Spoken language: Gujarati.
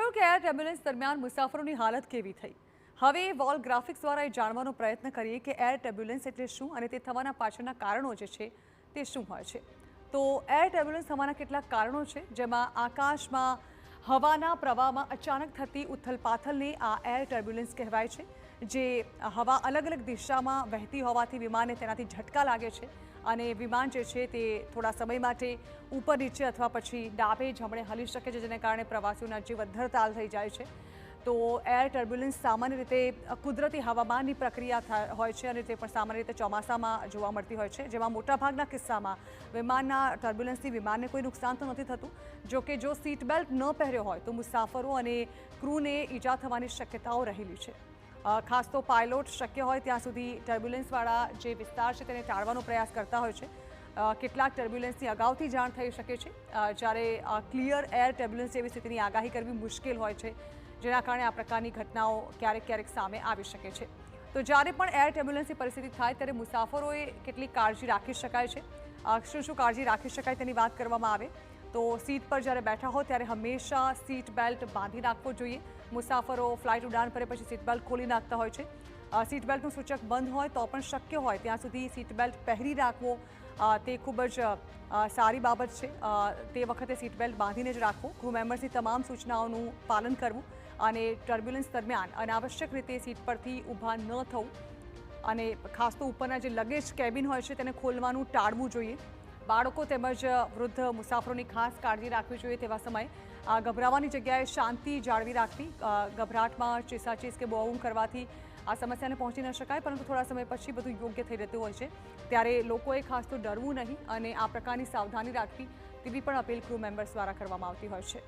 સાંભળ્યું કે એર એમ્બ્યુલન્સ દરમિયાન મુસાફરોની હાલત કેવી થઈ. હવે વોલ ગ્રાફિક્સ દ્વારા એ જાણવાનો પ્રયત્ન કરીએ કે એર એમ્બ્યુલન્સ એટલે શું અને તે થવાના પાછળના કારણો જે છે તે શું હોય છે. તો એર એમ્બ્યુલન્સ થવાના કેટલાક કારણો છે, જેમાં આકાશમાં હવાના પ્રવાહમાં અચાનક થતી ઉથલપાથલને આ એર ટર્બ્યુલન્સ કહેવાય છે. જે હવા અલગ અલગ દિશામાં વહેતી હોવાથી વિમાનને તેનાથી ઝટકા લાગે છે અને વિમાન જે છે તે થોડા સમય માટે ઉપર નીચે અથવા પછી ડાબે જમણે હલી શકે છે, જેને કારણે પ્રવાસીઓના જીવ અદ્ધરતાલ થઈ જાય છે. તો એર ટર્બ્યુલન્સ સામાન્ય રીતે કુદરતી હવામાનની પ્રક્રિયા હોય છે અને તે પણ સામાન્ય રીતે ચોમાસામાં જોવા મળતી હોય છે, જેમાં મોટાભાગના કિસ્સામાં વિમાનના ટર્બ્યુલન્સથી વિમાનને કોઈ નુકસાન તો નથી થતું. જોકે જો સીટ બેલ્ટ ન પહેર્યો હોય તો મુસાફરો અને ક્રૂને ઈજા થવાની શક્યતાઓ રહેલી છે. ખાસ તો પાયલોટ શક્ય હોય ત્યાં સુધી ટર્બ્યુલન્સવાળા જે વિસ્તાર છે તેને ટાળવાનો પ્રયાસ કરતા હોય છે. કેટલાક ટર્બ્યુલન્સની અગાઉથી જાણ થઈ શકે છે, જ્યારે ક્લિયર એર ટર્બ્યુલન્સ જેવી સ્થિતિની આગાહી કરવી મુશ્કેલ હોય છે, જેના કારણે આ પ્રકારની ઘટનાઓ ક્યારેક સામે આવી શકે છે. તો જ્યારે પણ એર ટર્બ્યુલન્સની પરિસ્થિતિ થાય ત્યારે મુસાફરોએ કેટલી કાળજી રાખી શકાય છે, શું કાળજી રાખી શકાય તેની વાત કરવામાં આવે તો સીટ પર જ્યારે બેઠા હો ત્યારે હંમેશા સીટ બેલ્ટ બાંધી રાખવો જોઈએ. મુસાફરો ફ્લાઇટ ઉડાન ભરે પછી સીટ બેલ્ટ ખોલી નાખતા હોય છે. સીટ બેલ્ટનું સૂચક બંધ હોય તો પણ શક્ય હોય ત્યાં સુધી સીટ બેલ્ટ પહેરી રાખવો તે ખૂબ જ સારી બાબત છે. તે વખતે સીટ બેલ્ટ બાંધીને જ રાખવું, ક્રૂ મેમ્બર્સની તમામ સૂચનાઓનું પાલન કરવું અને ટર્બ્યુલન્સ દરમિયાન અનાવશ્યક રીતે સીટ પરથી ઊભા ન થવું અને ખાસ તો ઉપરના જે લગેજ કેબિન હોય છે તેને ખોલવાનું ટાળવું જોઈએ. બાળકો તેમજ વૃદ્ધ મુસાફરોની ખાસ કાળજી રાખવી જોઈએ. તેવા સમયે ગભરાવાની જગ્યાએ શાંતિ જાળવી રાખવી. ગભરાટમાં ચીસાચીસ કે બોઉં કરવાથી આ સમસ્યાને પહોંચી ન શકાય, પરંતુ થોડા સમય પછી બધું યોગ્ય થઈ રહેતું હોય છે. ત્યારે લોકોએ ખાસ તો ડરવું નહીં અને આ પ્રકારની સાવધાની રાખવી તેવી પણ અપીલ ક્રૂ મેમ્બર્સ દ્વારા કરવામાં આવતી હોય છે.